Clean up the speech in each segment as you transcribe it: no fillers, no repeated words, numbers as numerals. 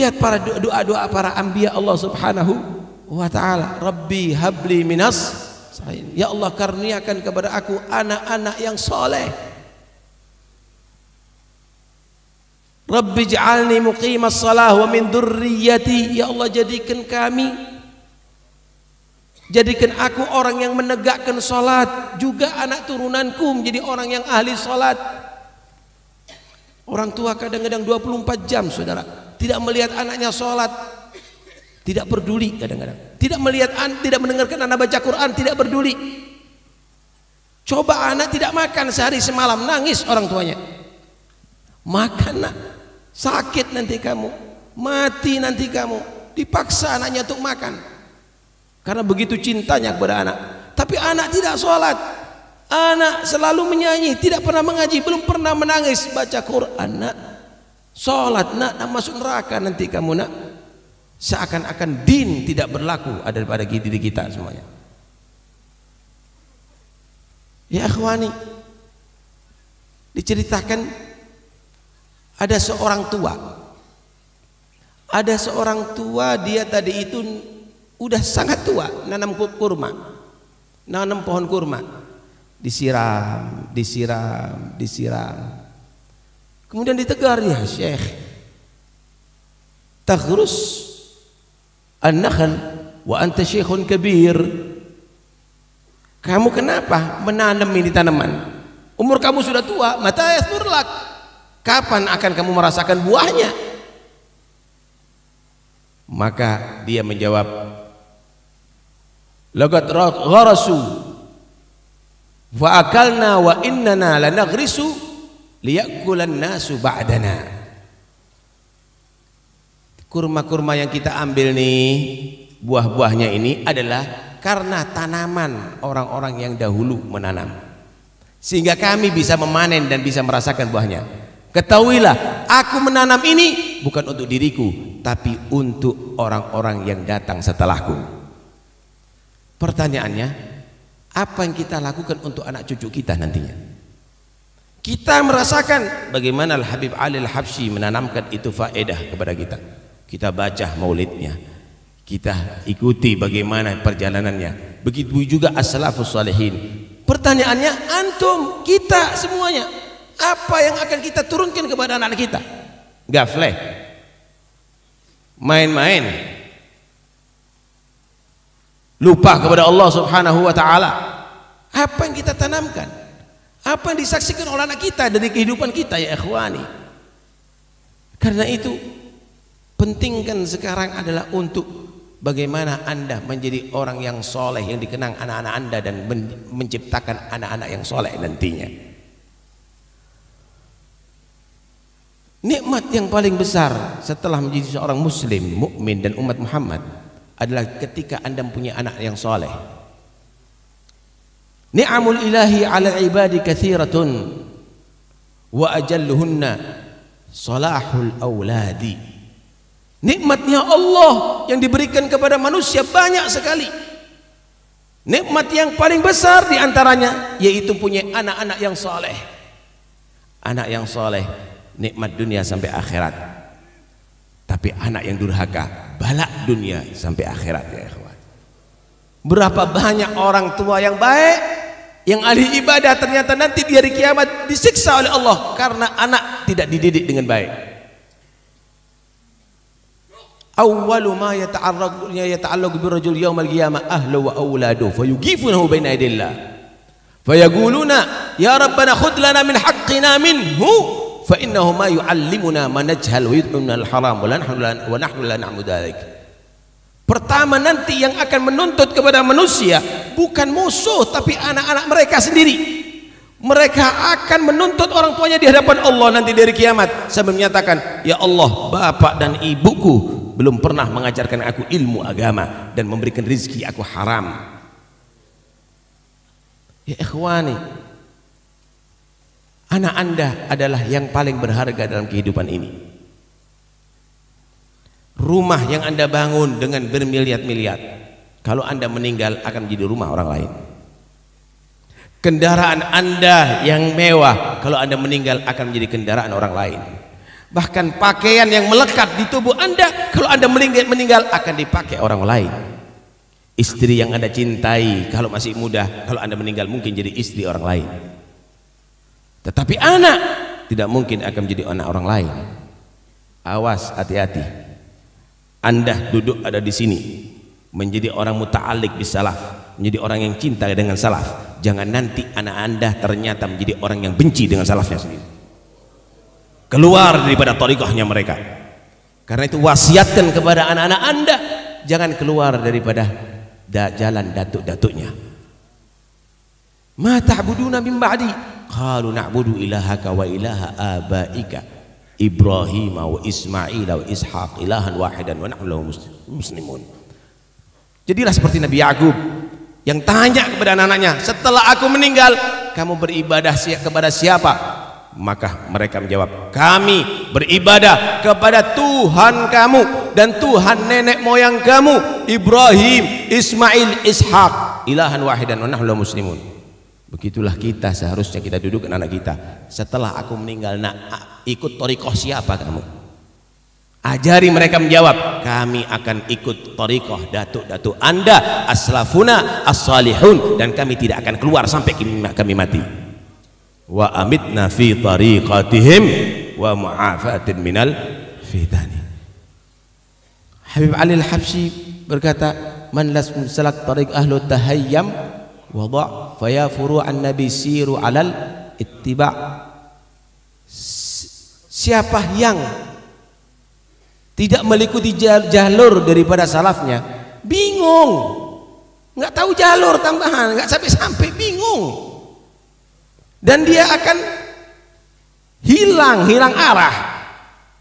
Lihat para doa-doa para anbiya Allah Subhanahu wa ta'ala. Rabbi habli minas salihin. Ya Allah, karuniakan kepada aku anak-anak yang soleh. Rabbi ij'alni muqimas salah wa min dzurriyyati. Ya Allah, jadikan aku orang yang menegakkan salat, juga anak turunanku menjadi orang yang ahli salat. Orang tua kadang-kadang 24 jam, saudara, tidak melihat anaknya salat, tidak peduli kadang-kadang. Tidak mendengarkan anak baca Quran, tidak peduli. Coba anak tidak makan sehari semalam, nangis orang tuanya. Makan nak, sakit nanti kamu, mati nanti kamu. Dipaksa anaknya untuk makan karena begitu cintanya kepada anak. Tapi anak tidak sholat, anak selalu menyanyi, tidak pernah mengaji, belum pernah menangis. Baca Quran nak, sholat nak, masuk neraka nanti kamu nak. Seakan-akan din tidak berlaku ada pada diri kita semuanya. Ya akhwani, diceritakan ada seorang tua, dia tadi itu udah sangat tua, nanam pohon kurma, disiram. Kemudian ditegur, ya Syekh, taghrus an-nakhl wa anta syekhun kabir. Kamu kenapa menanam ini tanaman? Umur kamu sudah tua, mata yasmurlak. Kapan akan kamu merasakan buahnya? Maka dia menjawab, laqad gharasu fa akalna wa innana lanaghrisu liyakulan nasu ba'dana. Kurma-kurma yang kita ambil nih, buah-buahnya ini adalah karena tanaman orang-orang yang dahulu menanam, sehingga kami bisa memanen dan bisa merasakan buahnya. Ketahuilah, aku menanam ini bukan untuk diriku, tapi untuk orang-orang yang datang setelahku. Pertanyaannya, apa yang kita lakukan untuk anak cucu kita nantinya? Kita merasakan bagaimana Al-Habib Ali Al-Habsyi menanamkan itu faedah kepada kita. Kita baca maulidnya, kita ikuti bagaimana perjalanannya. Begitu juga as-salafus salihin. Pertanyaannya, antum, kita semuanya, apa yang akan kita turunkan kepada anak kita? Gafleh, main-main, lupa kepada Allah Subhanahu wa ta'ala. Apa yang kita tanamkan? Apa yang disaksikan oleh anak kita dari kehidupan kita, ya ikhwani? Karena itu pentingkan sekarang adalah untuk bagaimana Anda menjadi orang yang soleh, yang dikenang anak-anak Anda, dan menciptakan anak-anak yang soleh nantinya. Nikmat yang paling besar setelah menjadi seorang muslim, mukmin dan umat Muhammad adalah ketika Anda mempunyai anak yang soleh. Ni'amul ilahi ala ibadi kathiratun wa ajalluhunna salahul awladi. Nikmatnya Allah yang diberikan kepada manusia banyak sekali. Nikmat yang paling besar diantaranya yaitu punya anak-anak yang soleh. Anak yang soleh nikmat dunia sampai akhirat. Tapi anak yang durhaka balak dunia sampai akhirat, ya ikhwan. Berapa banyak orang tua yang baik, yang ahli ibadah, ternyata nanti di hari kiamat disiksa oleh Allah karena anak tidak dididik dengan baik. Awwalu ma yata'allaqu birrajul yaumal qiyamah ahlu wa auladuhu fayuqifunahu baina yadillah fayaquluna ya rabbana khudh lana min haqqina minhu fa innahu ma yu'allimuna ma najhal wa yud'una al-haram wa nahnu la na'budu dzalik. Pertama nanti yang akan menuntut kepada manusia bukan musuh, tapi anak-anak mereka sendiri. Mereka akan menuntut orang tuanya di hadapan Allah nanti dari kiamat sambil menyatakan, ya Allah, bapak dan ibuku belum pernah mengajarkan aku ilmu agama dan memberikan rezeki aku haram. Ya ikhwani, anak Anda adalah yang paling berharga dalam kehidupan ini. Rumah yang Anda bangun dengan bermiliar-miliar, kalau Anda meninggal akan menjadi rumah orang lain. Kendaraan Anda yang mewah, kalau Anda meninggal akan menjadi kendaraan orang lain. Bahkan pakaian yang melekat di tubuh Anda, kalau Anda meninggal akan dipakai orang lain. Istri yang Anda cintai kalau masih muda, kalau Anda meninggal mungkin jadi istri orang lain. Tetapi anak tidak mungkin akan menjadi anak orang lain. Awas, hati-hati. Anda duduk ada di sini menjadi orang muta'alliq bis salaf, menjadi orang yang cinta dengan salaf. Jangan nanti anak Anda ternyata menjadi orang yang benci dengan salafnya sendiri, keluar daripada thariqahnya mereka. Karena itu wasiatkan kepada anak-anak Anda, jangan keluar daripada jalan datuk-datuknya. Ma ta'buduna min ba'di qalu na'budu ilahaka wa ilaha abaika Ibrahim wa Ismail wa Ishaq ilahan wahidan wa nahnu lahu muslimun. Jadilah seperti Nabi Yakub yang tanya kepada anak-anaknya, setelah aku meninggal kamu beribadah kepada siapa? Maka mereka menjawab, kami beribadah kepada Tuhan kamu dan Tuhan nenek moyang kamu Ibrahim, Ismail, Ishaq ilahan wahidan wa nahnu lahu muslimun. Begitulah kita seharusnya kita duduk anak kita, setelah aku meninggal nak ikut thariqah siapa kamu? Ajari mereka menjawab, kami akan ikut thariqah datuk-datuk Anda aslafuna as-salihun, dan kami tidak akan keluar sampai kami mati. Wa amitna fi tariqatihim wa mu'afatin minal fitani. Habib Ali Al-Habsyi berkata, man las salak tariq ahlu tahayyam wada' faya furu'an nabi siru alal ittiba'. Siapa yang tidak mengikuti jalur daripada salafnya, bingung, nggak tahu jalur tambahan, nggak sampai bingung, dan dia akan hilang arah,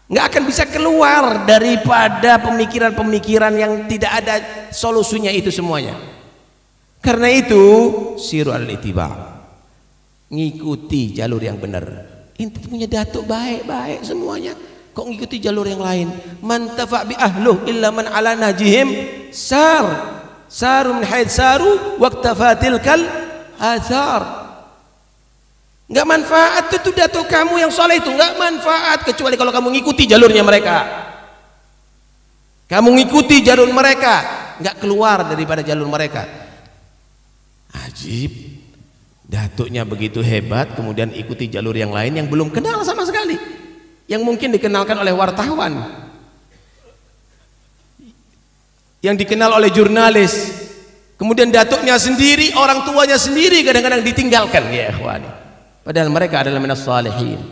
nggak akan bisa keluar daripada pemikiran-pemikiran yang tidak ada solusinya itu semuanya. Karena itu siru al-ittiba', ngikuti jalur yang benar. Inti punya datuk baik-baik semuanya, kok ngikuti jalur yang lain? Man tafa' bi ahluh illa man ala najihim saru min haid saru waqtafatil kal athar. Enggak manfaat itu datuk kamu yang soleh itu, enggak manfaat kecuali kalau kamu ngikuti jalurnya mereka. Kamu ngikuti jalur mereka, enggak keluar daripada jalur mereka. Ajib, datuknya begitu hebat, kemudian ikuti jalur yang lain yang belum kenal sama sekali, yang mungkin dikenalkan oleh wartawan, yang dikenal oleh jurnalis, kemudian datuknya sendiri, orang tuanya sendiri kadang-kadang ditinggalkan, ya ikhwani, padahal mereka adalah minas salihin.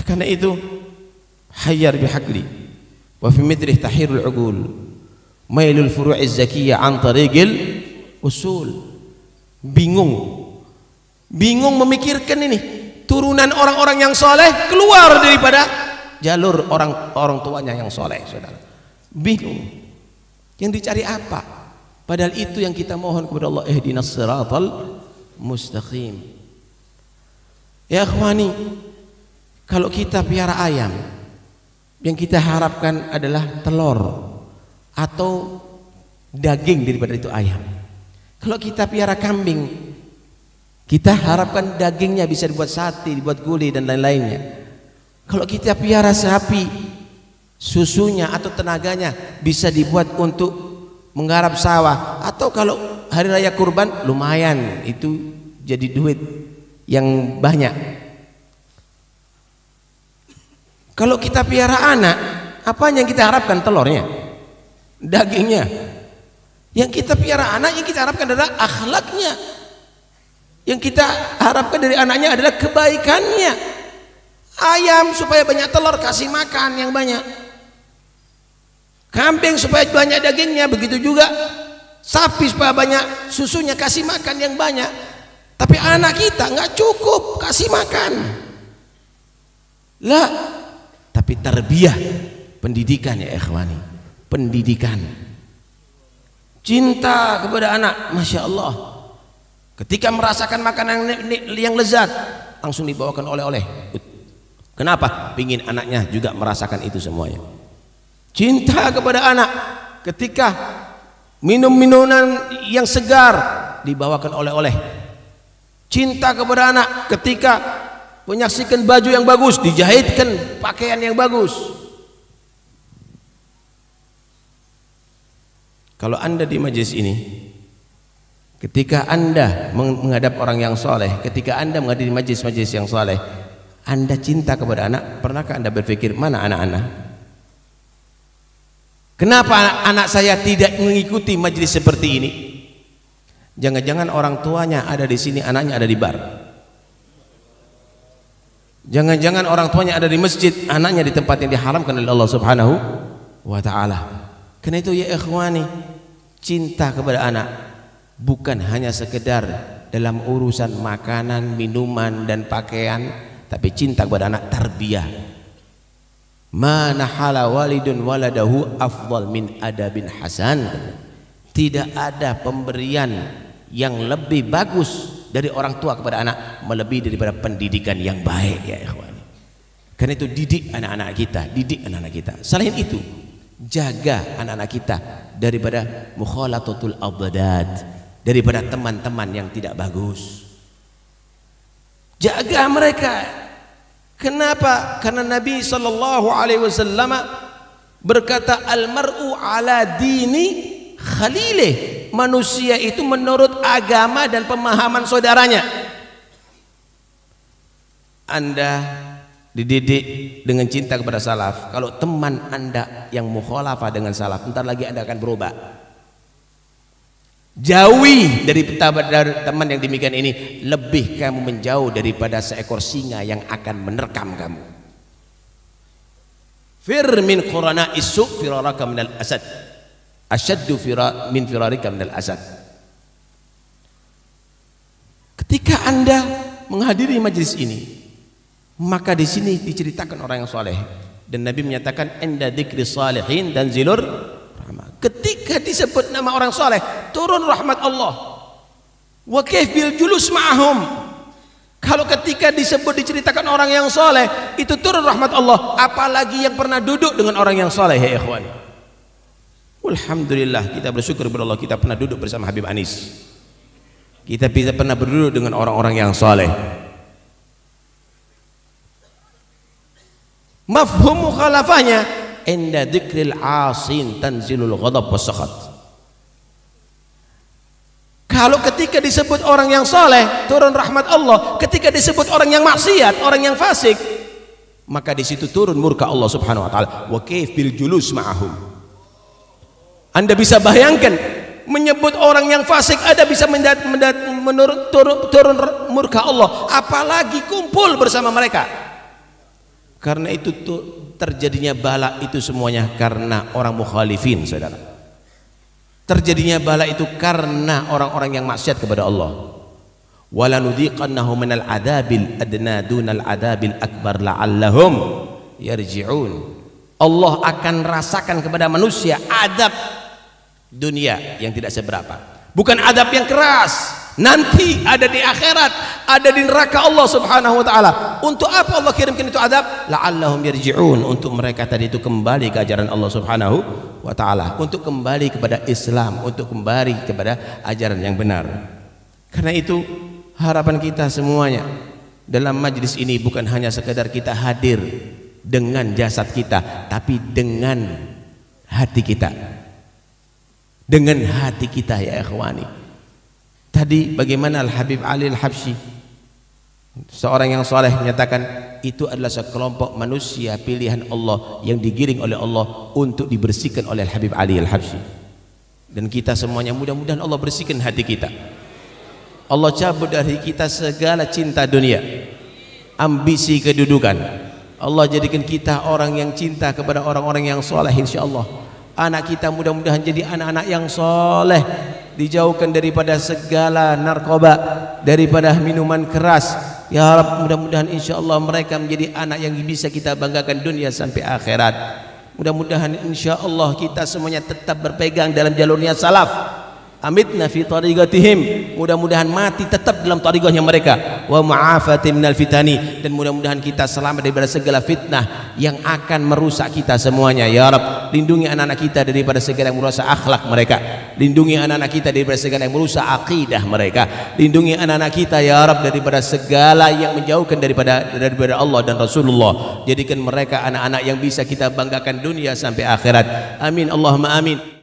Karena itu hayyar bihaqli wa fi midrih tahirul uqul mailul furu'iz zakiyah an tariqil usul. Bingung memikirkan ini, turunan orang-orang yang soleh keluar daripada jalur orang tuanya yang soleh, saudara. Bingung, yang dicari apa? Padahal itu yang kita mohon kepada Allah, ihdinas siratal mustaqim. Ya akhwani, kalau kita piara ayam, yang kita harapkan adalah telur atau daging daripada itu ayam. Kalau kita piara kambing, kita harapkan dagingnya bisa dibuat sate, dibuat gulai dan lain-lainnya. Kalau kita piara sapi, susunya atau tenaganya bisa dibuat untuk menggarap sawah, atau kalau hari raya kurban lumayan itu jadi duit yang banyak. Kalau kita piara anak, apa yang kita harapkan? Telurnya, dagingnya. Yang kita piara anak, yang kita harapkan adalah akhlaknya. Yang kita harapkan dari anaknya adalah kebaikannya. Ayam supaya banyak telur, kasih makan yang banyak. Kambing supaya banyak dagingnya, begitu juga sapi supaya banyak susunya, kasih makan yang banyak. Tapi anak kita nggak cukup kasih makan lah. Tapi tarbiyah, pendidikan ya ikhwani, pendidikan, cinta kepada anak. Masya Allah, ketika merasakan makanan yang lezat langsung dibawakan oleh-oleh. Kenapa? Pingin anaknya juga merasakan itu semuanya. Cinta kepada anak, ketika minum minuman yang segar dibawakan oleh-oleh. Cinta kepada anak ketika menyaksikan baju yang bagus, dijahitkan pakaian yang bagus. Kalau Anda di majelis ini, ketika Anda menghadap orang yang soleh, ketika Anda menghadiri majelis-majelis yang soleh, Anda cinta kepada anak, pernahkah Anda berpikir, mana anak-anak? Kenapa anak saya tidak mengikuti majelis seperti ini? Jangan-jangan orang tuanya ada di sini, anaknya ada di bar. Jangan-jangan orang tuanya ada di masjid, anaknya di tempat yang diharamkan oleh Allah Subhanahu wa ta'ala. Karena itu ya ikhwani, cinta kepada anak bukan hanya sekedar dalam urusan makanan, minuman dan pakaian, tapi cinta kepada anak tarbiyah. Ma nahala walidun waladahu afdal min adabin hasan. Tidak ada pemberian yang lebih bagus dari orang tua kepada anak melebihi daripada pendidikan yang baik ya ikhwan. Karena itu didik anak-anak kita, didik anak-anak kita. Selain itu, jaga anak-anak kita daripada mukhalatatul abdad, daripada teman-teman yang tidak bagus. Jaga mereka. Kenapa? Karena Nabi SAW berkata, al-mar'u ala dini khalilih. Manusia itu menurut agama dan pemahaman saudaranya. Anda dididik dengan cinta kepada salaf. Kalau teman Anda yang mukhalafah dengan salaf, bentar lagi Anda akan berubah. Jauhi dari teman yang demikian ini, lebih kamu menjauh daripada seekor singa yang akan menerkam kamu. Fir min qurana isu firaraka minal asad, asyaddu min firarika minal asad. Ketika Anda menghadiri majelis ini, maka di sini diceritakan orang yang soleh, dan Nabi menyatakan inda dzikri salihin dan zilur rahmah. Ketika disebut nama orang soleh, turun rahmat Allah. Wa kaif bil julus ma'ahum. Kalau ketika disebut diceritakan orang yang soleh, itu turun rahmat Allah, apalagi yang pernah duduk dengan orang yang soleh ya ikhwan. Alhamdulillah, kita bersyukur kepada Allah, kita pernah duduk bersama Habib Anis. Kita bisa pernah berduduk dengan orang-orang yang soleh. Mafhum mukhalafahnya, inda dzikril asin tanzilul ghadab was sakhat. Kalau ketika disebut orang yang soleh, turun rahmat Allah. Ketika disebut orang yang maksiat, orang yang fasik, maka di situ turun murka Allah Subhanahu wa taala. Wa kaif bil julus ma'ahum. Anda bisa bayangkan, menyebut orang yang fasik ada bisa turun murka Allah, apalagi kumpul bersama mereka. Karena itu terjadinya bala itu semuanya karena orang mukhalifin, saudara. Terjadinya bala itu karena orang-orang yang maksiat kepada Allah. Wala nudhiqannahum minal adabil adna dunal adabil akbar la'allahum yarji'un. Allah akan rasakan kepada manusia adab dunia yang tidak seberapa, bukan adab yang keras. Nanti ada di akhirat, ada di neraka Allah Subhanahu wa taala. Untuk apa Allah kirimkan itu adab? La'allahum yarji'un, untuk mereka tadi itu kembali ke ajaran Allah Subhanahu wa taala, untuk kembali kepada Islam, untuk kembali kepada ajaran yang benar. Karena itu harapan kita semuanya dalam majlis ini bukan hanya sekedar kita hadir dengan jasad kita, tapi dengan hati kita. Dengan hati kita ya ikhwani. Tadi bagaimana Al-Habib Ali Al-Habsyi, seorang yang soleh, menyatakan itu adalah sekelompok manusia pilihan Allah yang digiring oleh Allah untuk dibersihkan oleh Al-Habib Ali Al-Habsyi. Dan kita semuanya mudah-mudahan Allah bersihkan hati kita. Allah cabut dari kita segala cinta dunia, ambisi kedudukan. Allah jadikan kita orang yang cinta kepada orang-orang yang soleh insyaallah. Anak kita mudah-mudahan jadi anak-anak yang soleh, dijauhkan daripada segala narkoba, daripada minuman keras. Ya Rabb, mudah-mudahan insyaallah mereka menjadi anak yang bisa kita banggakan dunia sampai akhirat. Mudah-mudahan insyaallah kita semuanya tetap berpegang dalam jalurnya salaf, amitna fi tariqatihim, mudah-mudahan mati tetap dalam tariqahnya mereka, wa mu'afati minal fitani, dan mudah-mudahan kita selamat daripada segala fitnah yang akan merusak kita semuanya ya Rabb. Lindungi anak-anak kita daripada segala yang merusak akhlak mereka, lindungi anak-anak kita daripada segala yang merusak akidah mereka, lindungi anak-anak kita ya Rabb daripada segala yang menjauhkan daripada Allah dan Rasulullah. Jadikan mereka anak-anak yang bisa kita banggakan dunia sampai akhirat. Amin Allahumma amin.